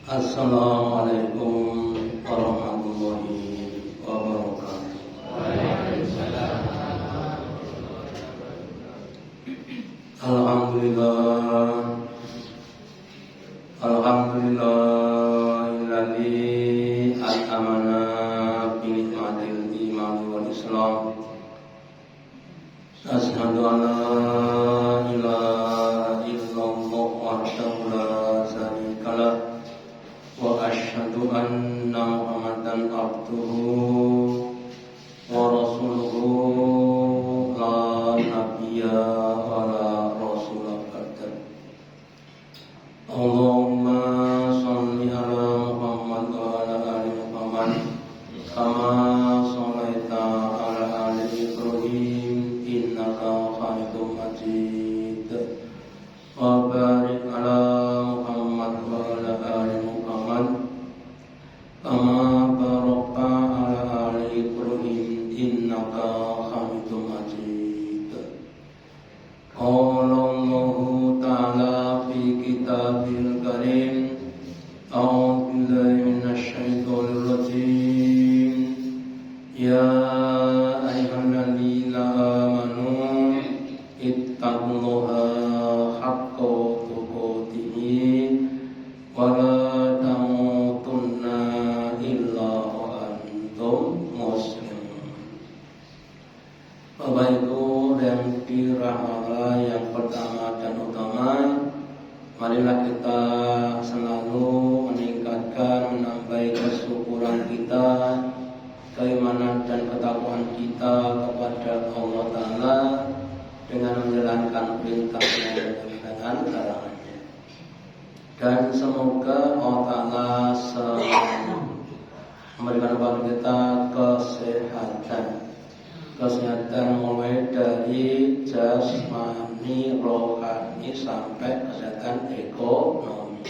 Assalamualaikum warahmatullahi wabarakatuh. Alhamdulillah, alhamdulillahilladzi at'amana bi ni'matil iman wal islam. Asyhadu an la ilaha illallah wahdahu la syarika lah wa asyhadu anna Muhammadan abduhu wa rasuluhu la nabiyya wa la rasula ba'da. Allahumma shalli ala Muhammad wa ala ali Muhammad kama shallaita ala ali Ibrahim innaka Hamidum Majid wa barik ala Muhammad wa ala ali Muhammad kama barakta ala ali Ibrahim innaka Hamidum Majid. Qala Allahu ta'ala fi kitabil karim, a'udzu billahi minasy syaithanir rajim. Ya ayyuhalladzina amanu ittaqullaha haqqa tuqatih wa la tamutunna illa wa antum muslimun. Bapak Ibu yang dirahmati yang pertama dan utama, marilah kita selalu meningkatkan, menambah kesyukuran kita, keimanan dan ketakwaan kita kepada Allah Ta'ala dengan menjalankan perintahnya dan larangannya. Dan semoga Allah Ta'ala selalu memberikan kepada kita kesehatan mulai dari jasmani, rohani sampai kesehatan ekonomi.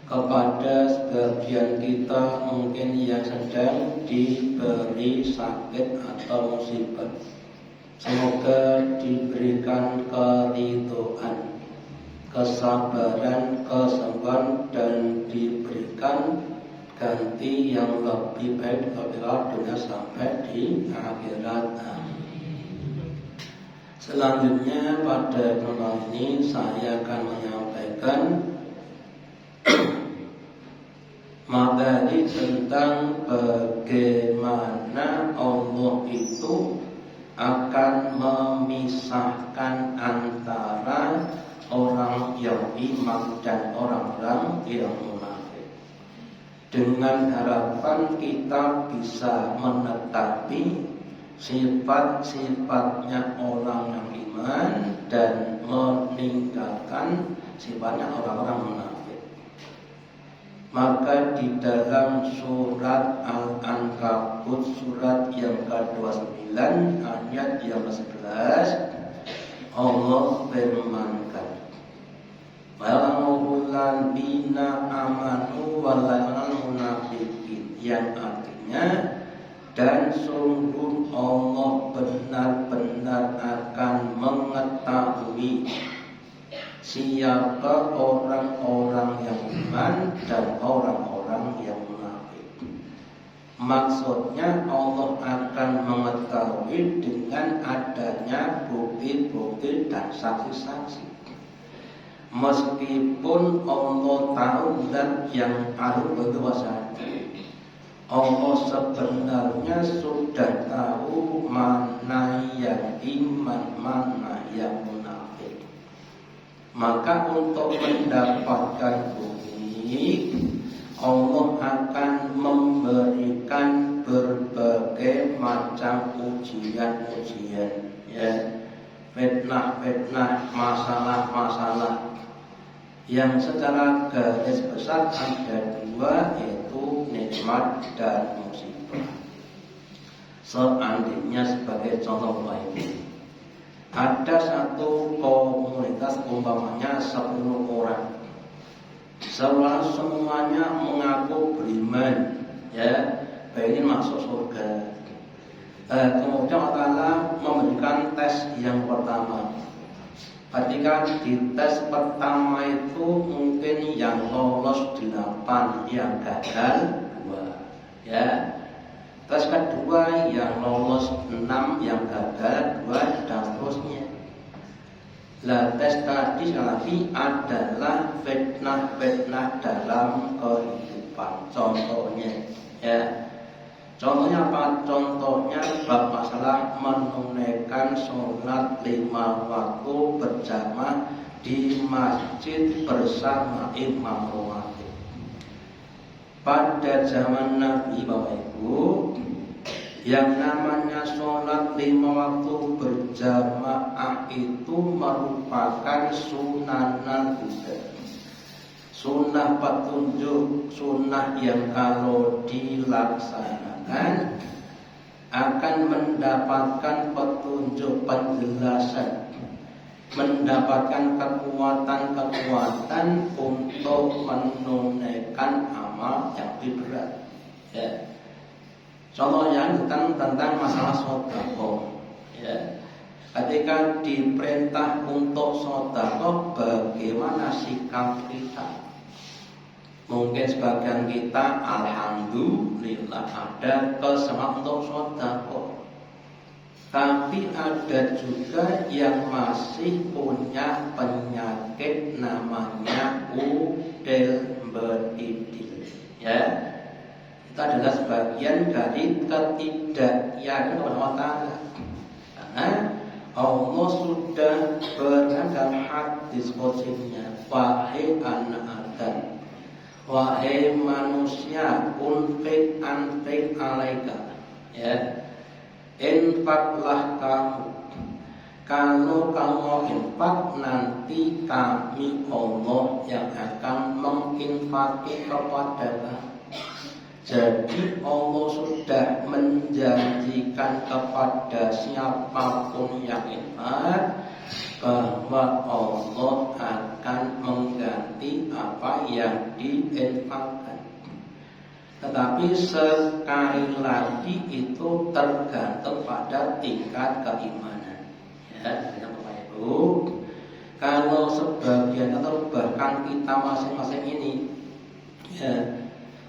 Kepada sebagian kita mungkin yang sedang diberi sakit atau musibah, semoga diberikan keridhaan, kesabaran, kesembuhan, dan diberikan ganti yang lebih baik apabila dunia sampai di akhirat. Selanjutnya pada pertemuan ini saya akan menyampaikan materi tentang bagaimana Allah itu akan memisahkan antara orang yang iman dan orang-orang yang munafik, dengan harapan kita bisa menetapi sifat-sifatnya orang yang iman dan meninggalkan sifatnya orang-orang munafik. Maka di dalam surat Al-Ankabut surat yang ke-29 ayat yang ke-11 Allah firmankan, wa'lamul ladzina amanu wal munafiqin, yang artinya dan sungguh Allah benar-benar akan mengetahui siapa orang-orang yang iman dan orang-orang yang munafik. Maksudnya Allah akan mengetahui dengan adanya bukti-bukti dan saksi-saksi. Meskipun Allah tahu dan yang tahu berkuasa, Allah sebenarnya sudah tahu mana yang iman, mana yang munafik. Maka untuk mendapatkan bukti, Allah akan memberikan berbagai macam ujian-ujian, ya, fitnah-fitnah, masalah-masalah yang secara garis besar ada dua, yaitu nikmat dan musibah. Seandainya sebagai contoh lain, ada satu komunitas umpamanya 10 orang, semuanya mengaku beriman, ya, pengen masuk surga. Kemudian Allah memberikan tes yang pertama. Ketika di tes pertama itu mungkin yang lolos lolos 8 yang gagal 2 ya. Tes kedua yang lolos 6 yang gagal 2 dan seterusnya. Lah tes tadi sekali lagi adalah fitnah-fitnah dalam kehidupan. Contohnya ya. Contohnya apa? Contohnya bab masalah menunaikan sholat 5 waktu berjamaah di masjid bersama imam rawatib. Pada zaman Nabi Bapak Ibu, yang namanya sholat 5 waktu berjamaah itu merupakan sunanan Buddha. Sunnah petunjuk, sunnah yang kalau dilaksanakan akan mendapatkan petunjuk penjelasan, mendapatkan kekuatan untuk menunaikan amal yang lebih berat ya. Contohnya tentang masalah sedekah ya. Ketika diperintah untuk sedekah, bagaimana sikap kita? Mungkin sebagian kita alhamdulillah ada kesemangat untuk sedekah. Tapi ada juga yang masih punya penyakit namanya udel beridil ya. Itu adalah sebagian dari ketidakyakinan kepada Allah Ta'ala. Karena Allah sudah berada hadis qudsinya, wahai anak Adam, wahai manusia, unfik anfik alaika ya. Infaklah kamu. Kalau kamu infak, nanti kami Allah yang akan menginfaki kepada kamu. Jadi Allah sudah menjanjikan kepada siapapun yang infak bahwa Allah akan mengganti apa yang diinfakkan. Tetapi sekali lagi itu tergantung pada tingkat keimanan ya, Bapak Ibu. Kalau sebagian atau bahkan kita masing-masing ini ya,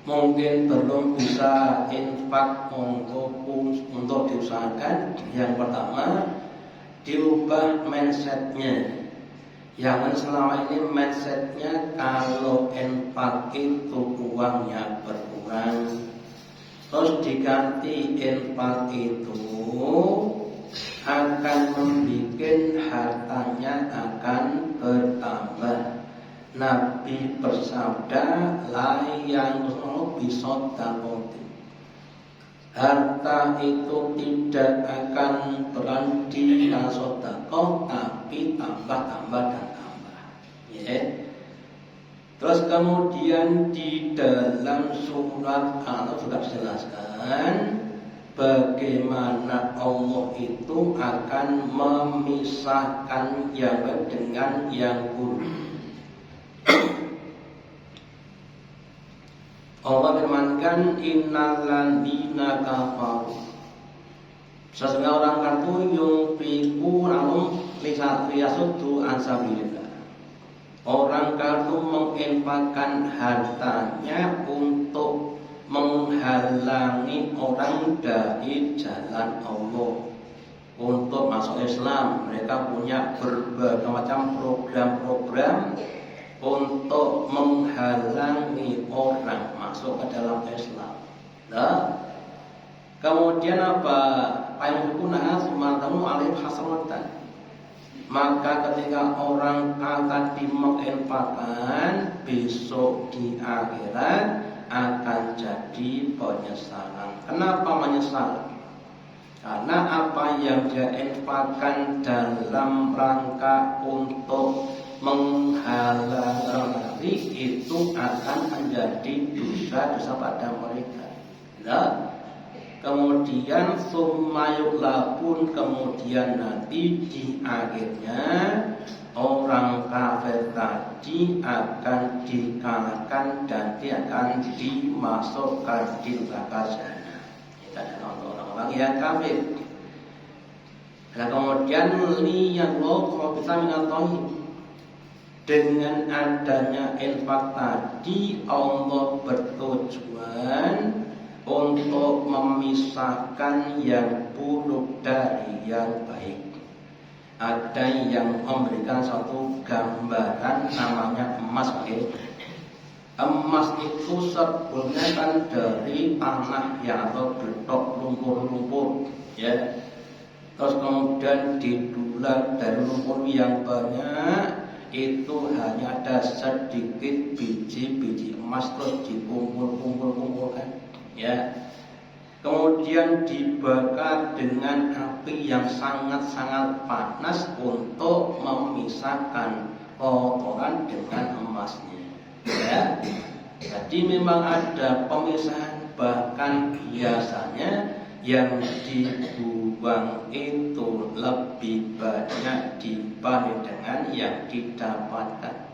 mungkin belum bisa infak untuk diusahakan. Yang pertama, diubah mindsetnya. Yang selama ini mindsetnya kalau infak itu uangnya berkurang, terus diganti infak itu akan membuat hartanya akan bertambah. Nabi bersabda, la yanqulu bisadaqati. Harta itu tidak akan berhenti sedekah, tapi tambah dan tambah. Ya. Terus kemudian di dalam surat Allah juga dijelaskan bagaimana Allah itu akan memisahkan yang baik dengan yang buruk. Allah firmankan, innal ladzina kafaru, sesungguhnya orang kafir yunfiqu lahum liyasuddu an sabilillah. Orang kafir menginfakkan hartanya untuk menghalangi orang dari jalan Allah, untuk masuk Islam. Mereka punya berbagai macam program-program untuk menghalangi orang masuk ke dalam Islam. Nah, kemudian apa? Ayuhuna semantamu alih hasanatan. Maka ketika orang akan dimenginfakkan, besok di akhirat akan jadi penyesalan. Kenapa menyesal? Karena apa yang dia infakkan dalam rangka untuk menghalang orang itu akan menjadi dosa-dosa pada mereka. Nah, kemudian sumayulah pun kemudian nanti di akhirnya orang kafir tadi akan dikalahkan dan dia akan dimasukkan di neraka jahanam. Kita adalah orang-orang yang kafir. Dan kemudian li yang lo kalau bisa mengetahui Dengan adanya infak tadi Allah bertujuan untuk memisahkan yang buruk dari yang baik. Ada yang memberikan satu gambaran namanya emas. Emas itu sebetulnya kan dari tanah yang atau getok lumpur-lumpur, ya. Terus kemudian didulang dari lumpur yang banyak, itu hanya ada sedikit biji-biji emas terus dikumpul-kumpulkan, ya. Kemudian dibakar dengan api yang sangat-sangat panas untuk memisahkan kotoran dengan emasnya, ya. Jadi memang ada pemisahan, bahkan biasanya yang dibuang itu lebih banyak dibanding dengan yang didapatkan.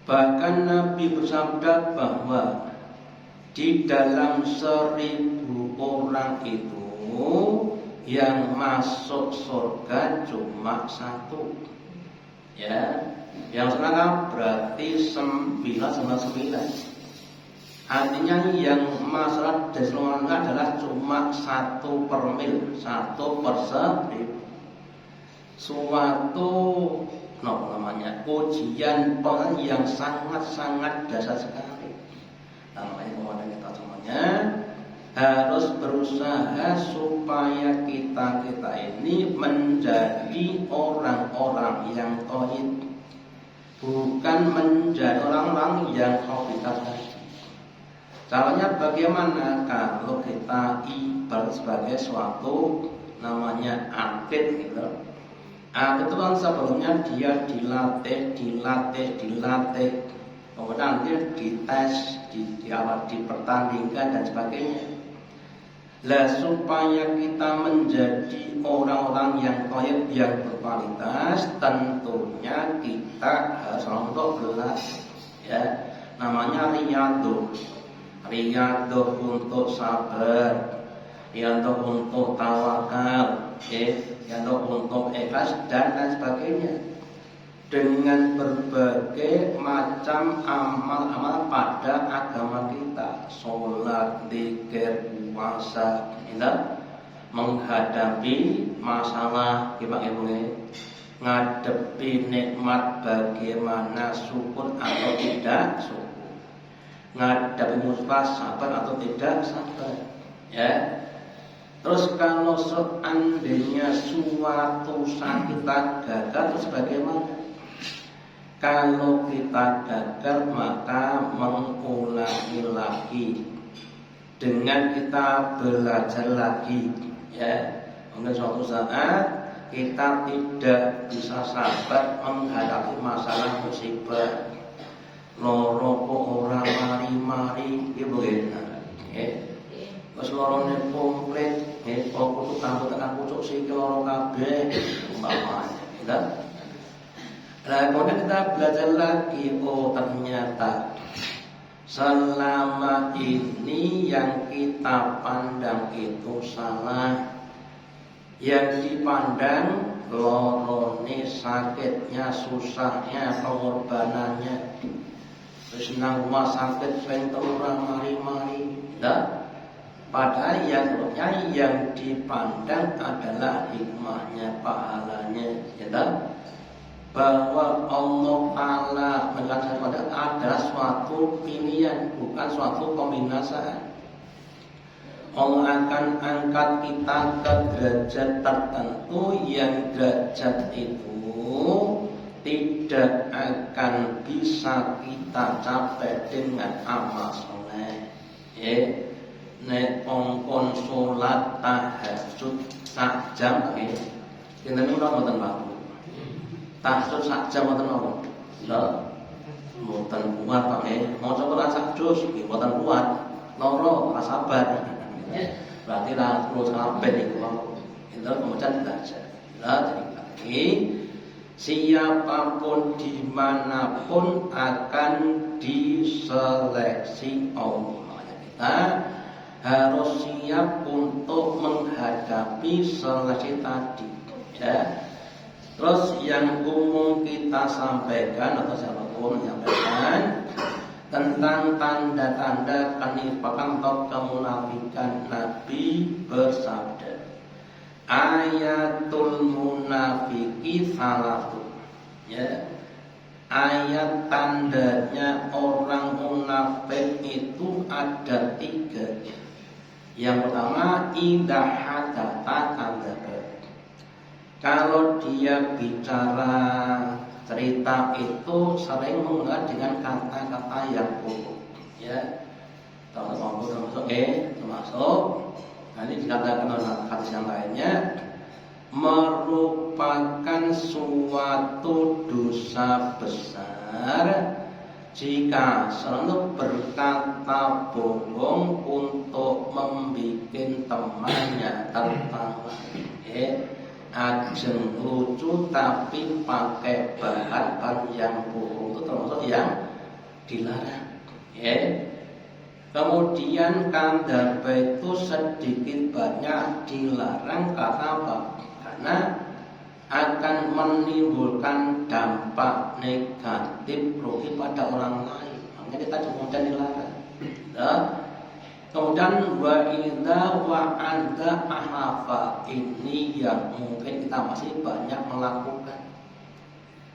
Bahkan Nabi bersabda bahwa di dalam 1000 orang itu yang masuk surga cuma 1, ya. Yang sekarang berarti 999. Artinya yang masalah deslonan adalah cuma 1 per mil, 1 per 1000. Suatu ujian yang sangat-sangat dasar sekali. Namanya kemudian kita semuanya harus berusaha supaya kita ini menjadi orang-orang yang tauhid, bukan menjadi orang-orang yang khabitat. Caranya bagaimana? Kalau kita ibarat sebagai suatu namanya atlet gitu. Atlet itu kan sebelumnya dia dilatih, kemudian dia dites, dipertandingkan dan sebagainya. Lah supaya kita menjadi orang-orang yang tauhid yang berkualitas, tentunya kita harus untuk belajar, ya. Namanya riyadhah untuk sabar, riyadhah untuk tawakal, riyadhah untuk ikhlas dan lain sebagainya. Dengan berbagai macam amal-amal pada agama kita, sholat, zikir, puasa, menghadapi masalah ngadepi nikmat bagaimana syukur atau tidak syukur, ngadepi musibah sabar atau tidak sabar, ya. Terus kalau seandainya suatu saat kita gagal, terus bagaimana? Kalau kita gagal maka mengulangi lagi dengan kita belajar lagi, ya. Mungkin suatu saat kita tidak bisa sabar menghadapi masalah musibah, loro kok ora mari-mari, ibu ya. Wes lorone komplit, kok kudu tambah tekan pucuk sikil loro kabeh, umpamanya, gitu. Nah, kemudian kita belajar lagi, oh ternyata selama ini yang kita pandang itu salah. Yang dipandang lorone, sakitnya, susahnya, pengorbanannya. Terus nang rumah sakit pengen ora mari-mari, nah. Padahal yang dipandang adalah hikmahnya, pahalanya, ya tak? Bahwa Allah Ta'ala mengatakan adalah suatu pilihan, bukan suatu pembinasaan. Allah akan angkat kita ke derajat tertentu yang derajat itu tidak akan bisa kita capai dengan amal soleh. Nek ongkon sholat tahajud sak jam, kita ini udah mboten mampu. Tahajud sak jam mboten mampu. Lho, mboten kuat Pak. Mau coba sak juz, mboten kuat. Loro ora sabar. Berarti ra terus kabeh iku mau. Itu kemudian belajar. Lah jadi siapapun dimanapun akan diseleksi Allah. Kita harus siap untuk menghadapi seleksi tadi, ya. Terus yang umum kita sampaikan atau siapapun menyampaikan tentang tanda-tanda kenifakan atau kemunafikan. Nabi bersabda, ayatul munafiki salatu. Ya. Ayat tandanya orang munafik itu ada 3. Yang pertama, idza hadatsa kadzdzaba. Kalau dia bicara cerita itu sering menggunakan dengan kata-kata yang buruk, ya. Termasuk nanti dikatakan dalam hadis yang lainnya, merupakan suatu dosa besar jika selalu berkata bohong untuk membuat temannya tertawa. Ajeng lucu tapi pakai bahan yang bohong, itu termasuk yang dilarang. Kemudian kadzdzaba itu sedikit banyak dilarang karena apa? Karena akan menimbulkan dampak negatif rugi pada orang lain. Makanya kita kemudian dilarang. Kemudian wa idza wa'ada ahlafa, ini yang mungkin kita masih banyak melakukan.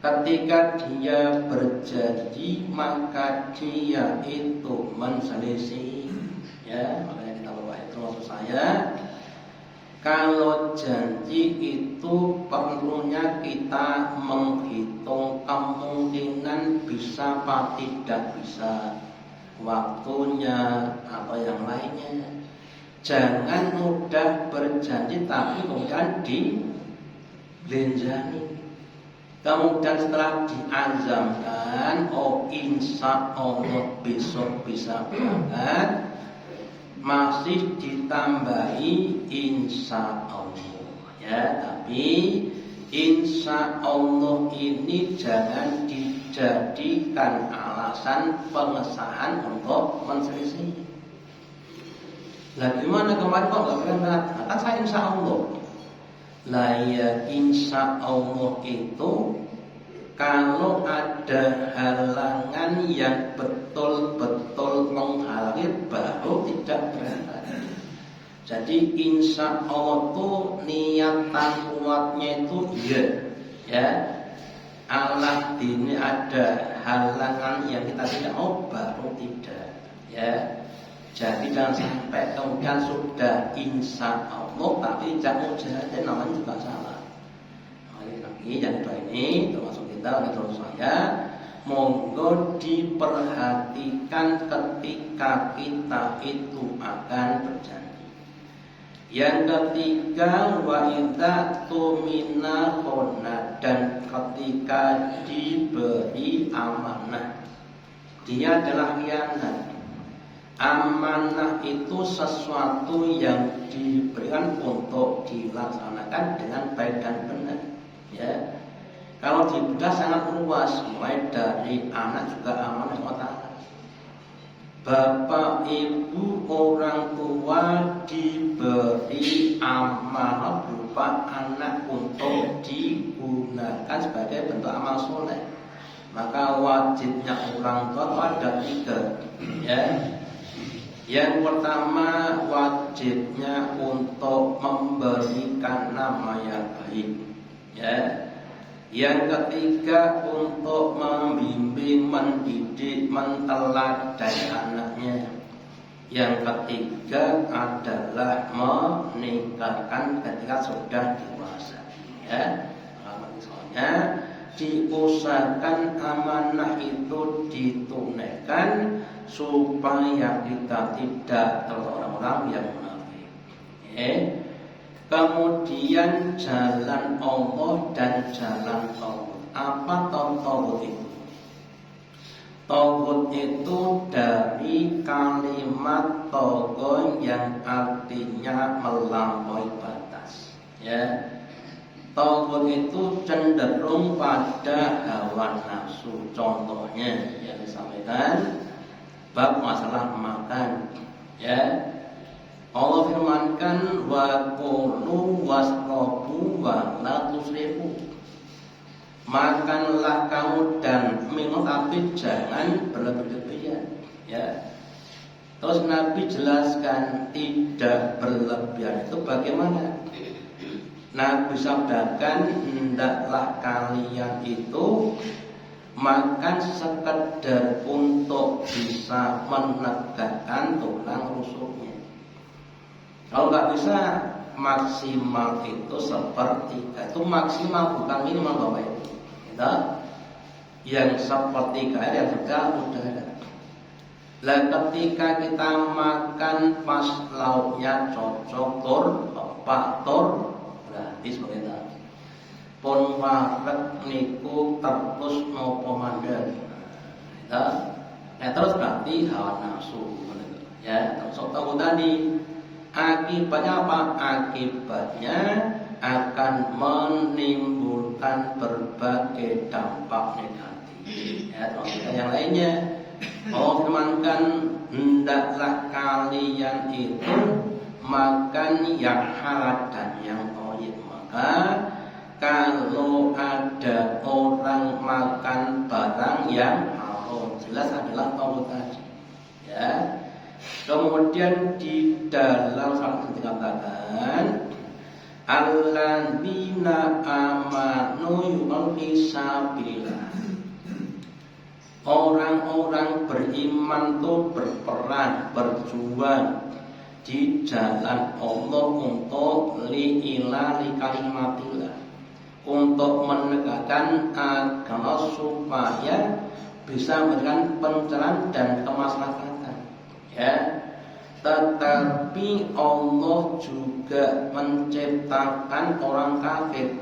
Ketika dia berjanji maka dia itu menselisih. Ya, makanya kita bawa itu maksud saya. Kalau janji itu perlunya kita menghitung kemungkinan bisa apa tidak bisa, waktunya atau yang lainnya. Jangan mudah berjanji tapi kemudian dibelanjani. Kemudian setelah diazamkan, oh insya Allah besok bisa berangkat, masih ditambahi insya Allah. Ya, tapi insya Allah ini jangan dijadikan alasan pengesahan untuk menselisih. Lah gimana kemarin kok nggak berangkat? Kan saya insya Allah. Lah ya insya Allah itu kalau ada halangan yang betul-betul menghalangi baru tidak berangkat. Jadi insya Allah itu niatan kuatnya itu ya. Allah ini ada halangan yang kita tidak mau baru tidak, ya. Jadi jangan sampai kemudian sudah insya Allah tapi jangan jadi namanya juga salah. Lagi jangan lupa ini termasuk kita terus saya. Monggo diperhatikan ketika kita itu akan berjanji. Yang ketiga, wa idza tumina khona, dan ketika diberi amanah, dia adalah khianat. Amanah itu sesuatu yang diberikan untuk dilaksanakan dengan baik dan benar. Ya, kalau di Buddha sangat luas, mulai dari anak juga amanah Allah. Bapak, ibu, orang tua diberi amanah berupa anak untuk digunakan sebagai bentuk amal soleh. Maka wajibnya orang tua ada 3, ya. Yang pertama, wajibnya untuk memberikan nama yang baik, ya. Yang ketiga, untuk membimbing, mendidik, menteladani anaknya. Yang ketiga adalah menikahkan ketika sudah dewasa, ya. Misalnya diusahakan amanah itu ditunaikan supaya kita tidak termasuk orang-orang yang munafik. Kemudian jalan Allah dan jalan tauhid. Apa tauhid itu? Tauhid itu dari kalimat tauhid yang artinya melampaui batas. Ya. Tauhid itu cenderung pada hawa nafsu. Contohnya yang disampaikan bab masalah makan, ya. Allah firmankan wa qulu wasrabu wa la tusrifu. makanlah kamu dan minum, tapi jangan berlebihan, ya. Terus Nabi jelaskan tidak berlebihan itu bagaimana? Nabi sabdakan, hendaklah kalian itu makan sekedar untuk bisa menegakkan tulang rusuknya. Kalau nggak bisa, maksimal itu sepertiga. Itu maksimal, bukan minimal Bapak Ibu. Kita yang sepertiga yang udah ada. Lah ketika kita makan pas lauknya cocok tur, berarti seperti itu. Pun wareg niku terus nopo mandek. Terus berarti hawa nafsu. Ya, terus tahu tadi akibatnya apa? Akibatnya akan menimbulkan berbagai dampak negatif. Ya, terus yang lainnya. Allah firmankan, hendaklah kalian itu makan yang halal dan yang thayyib. Maka kalau ada orang makan barang yang haram, jelas adalah taubat tadi. Ya. Kemudian di dalam salah satu dikatakan, alladzina amanu yu'minuna. Orang-orang beriman itu berperang, berjuang di jalan Allah untuk li'ilali kalimatillah, untuk menegakkan agama supaya bisa memberikan pencerahan dan kemaslahatan. Ya, tetapi Allah juga menciptakan orang kafir.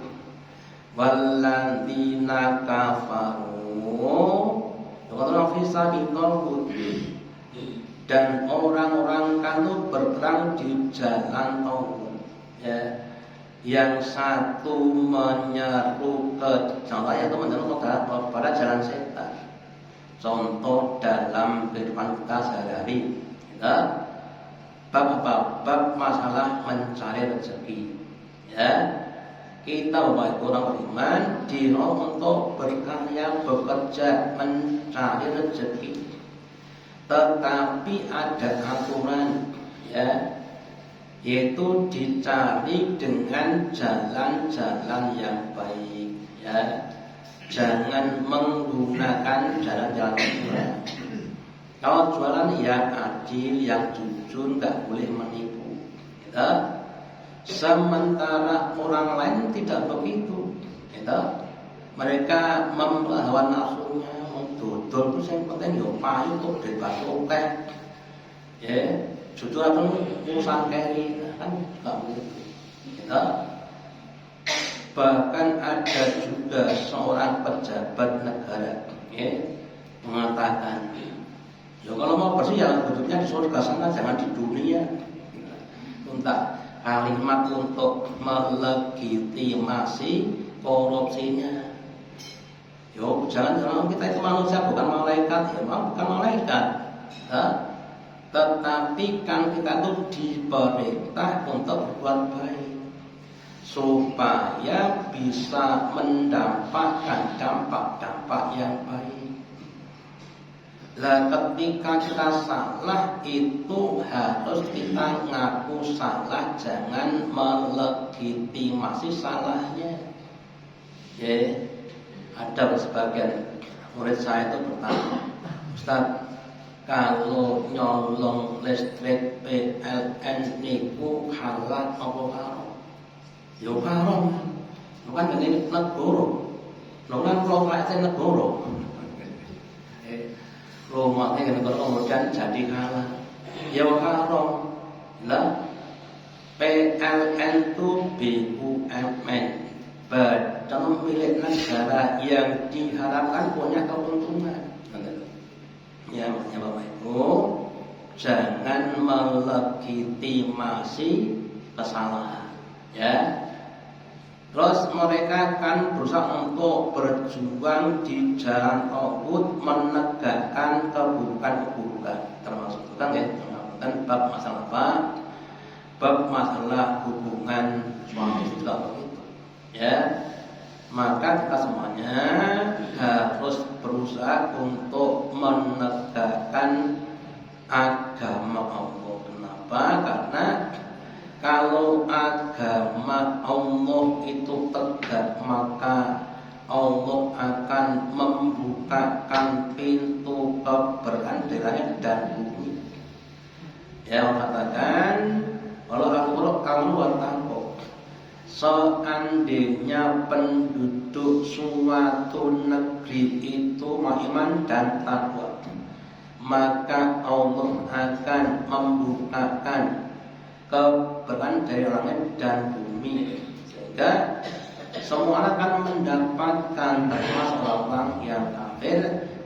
Walladzina kafaru dan orang-orang kafir berperang di jalan Allah. Ya. Yang satu menyeru ke jalan, yaitu menyeru pada jalan setan. Contoh dalam kehidupan kita sehari-hari, ya, bab masalah mencari rezeki. Ya, kita orang beriman diroh untuk berkarya, bekerja, mencari rezeki. Tetapi ada aturan, ya, yaitu dicari dengan jalan-jalan yang baik. Ya, jangan menggunakan jalan-jalan curang. Kalau jualan yang adil, yang jujur, nggak boleh menipu. Ya. Sementara orang lain tidak begitu, mereka melawan nafsunya, dodol itu yang penting yo payu kok bebas oke, ya jujur apa urusan keri kan nggak begitu, Bahkan ada juga seorang pejabat negara, ya, mengatakan, ya kalau mau bersih ya hidupnya di surga sana, jangan di dunia. Untuk kalimat untuk melegitimasi korupsinya. Yo, jangan kita itu manusia, bukan malaikat. Ya, bukan malaikat. Tetapi kan kita itu diperintah untuk berbuat baik supaya bisa mendapatkan dampak-dampak yang baik. Lah ketika kita salah itu harus kita ngaku salah, jangan melegitimasi salahnya. Ya, ada sebagian murid saya itu bertanya, Ustaz, kalau nyolong listrik PLN niku halal apa haram? Ya haram. Bukan ini negara. Bukan properti negara. Rumahnya kemudian jadi halal. Ya haram. Lah PLN itu BUMN, badan milik negara yang diharapkan punya keuntungan. Ya, Bapak Ibu, jangan melegitimasi kesalahan. Ya. Terus mereka kan berusaha untuk berjuang di jalan tauhid, menegakkan keburukan-keburukan, termasuk kan ya, termasuk bab masalah apa? Bab masalah hubungan suami istri begitu. Ya. maka kita semuanya harus berusaha untuk menegakkan agama Allah. Kenapa? Karena kalau agama Allah itu tegak, maka Allah akan membukakan pintu keberkahan di langit dan bumi. Ya, mengatakan kalau kamu bertakwa, seandainya penduduk suatu negeri itu beriman dan takwa, maka Allah akan membukakan keberkahan dari langit dan bumi, sehingga semua akan mendapatkan, termasuk orang yang kafir,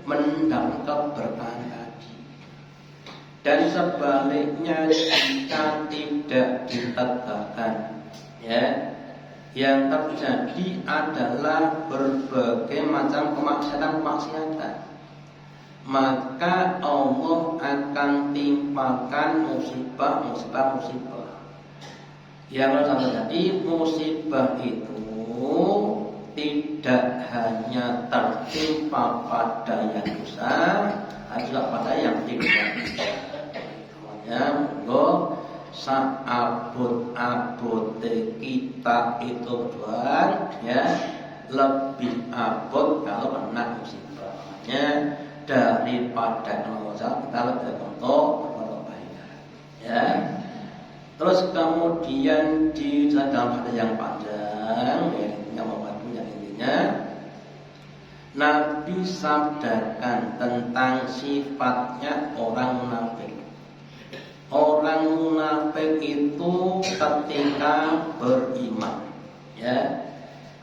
mendapatkan keberkahan tadi. Dan sebaliknya jika tidak ditegakkan, ya, yang terjadi adalah berbagai macam kemaksiatan, maka Allah akan timpakan musibah. Yang terjadi musibah itu tidak hanya tertimpa pada yang besar, juga pada yang tidak. Makanya monggo saabot-abot kita itu Tuhan, ya, lebih abot kalau kena musibah. Makanya daripada mengucap kita lebih untuk berkebaikan, ya. Terus kemudian di dalam hadis yang panjang, yang membantunya intinya, Nabi sabdakan tentang sifatnya orang munafik. Orang munafik itu ketika beriman, ya,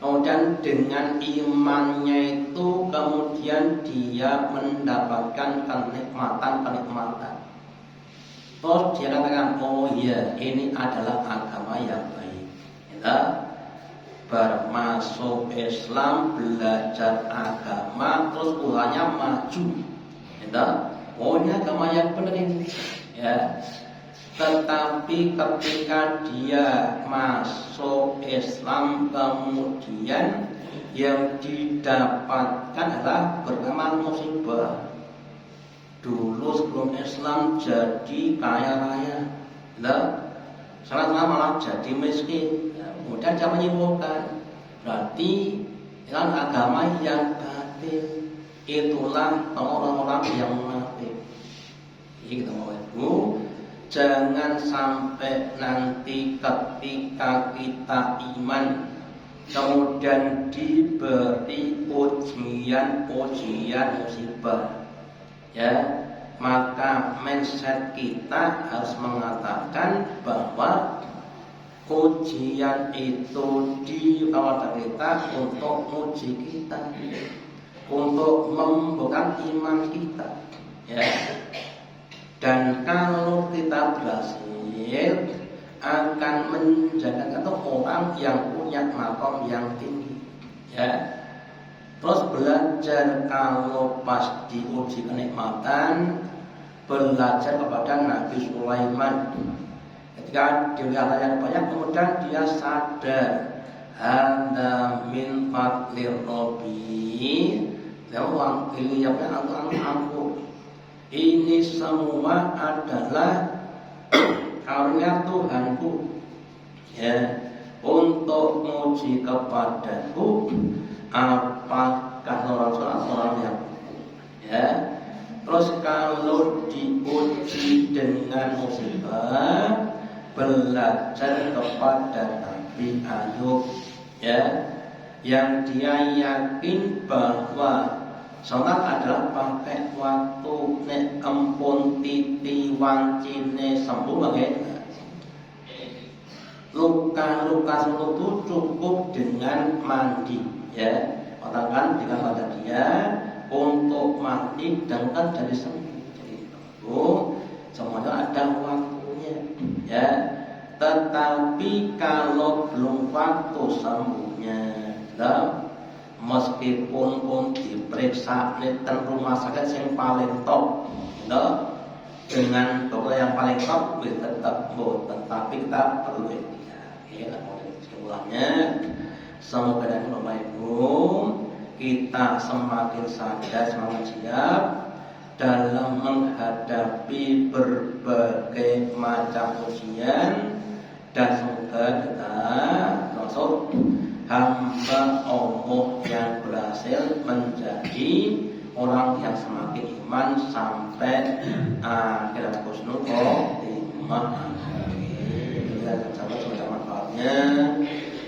kemudian dengan imannya itu kemudian dia mendapatkan kenikmatan. Terus dia katakan, oh iya, ini adalah agama yang baik. Ya, bermasuk Islam, belajar agama, terus ulangnya maju. Ya, oh ini agama yang benar ini. Ya. Tetapi ketika dia masuk Islam, kemudian yang didapatkan adalah beramal musibah. Dulu sebelum Islam jadi kaya raya, sekarang malah jadi miskin. Kemudian dia menyimpulkan, berarti dengan agama yang batil, itulah orang-orang yang munafik. Jadi kita mau ibu, jangan sampai nanti ketika kita iman, kemudian diberi ujian musibah, ya, maka mindset kita harus mengatakan bahwa ujian itu dibawa kita untuk uji kita, untuk membuktikan iman kita, ya. Dan kalau kita berhasil, akan menjadikan orang yang punya makom yang tinggi, ya. Terus belajar kalau pas diuji kenikmatan, belajar kepada Nabi Sulaiman. Ketika dilihat yang banyak, kemudian dia sadar, hada min fadlir Rabbi, yang pilihnya aku. Ini semua adalah karunia Tuhanku, ya, untuk menguji kepadaku apakah orang yang, ya. Terus kalau diuji dengan musibah, belajar kepada Nabi Ayub, ya, yang dia yakin bahwa sholat adalah pakai waktu, nek empun titi wancine sembuh bagaimana. Luka itu cukup dengan mandi, ya. Katakan dengan pada dia untuk mandi dan kan jadi sembuh. Jadi itu semuanya ada waktunya, ya. Tetapi kalau belum waktu sembuhnya, meskipun pun diperiksa neten rumah sakit yang paling top, dengan dokter yang paling top, tetap boten. Tapi kita perlu ikhtiar, ya. Kesimpulannya, Semoga dari Bapak Ibu kita semakin sadar, semakin siap dalam menghadapi berbagai macam ujian, dan semoga kita termasuk hamba Allah yang berhasil menjadi orang yang semakin iman sampai akhirat husnul khotimah. Kita sama-sama manfaatnya.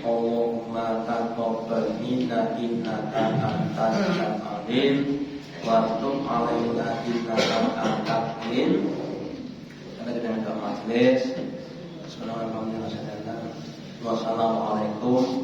Allahumma taqabbal minna innaka antas samiul alim wa tub alaina innaka antal halim. Kita dengan majelis. Wassalamualaikum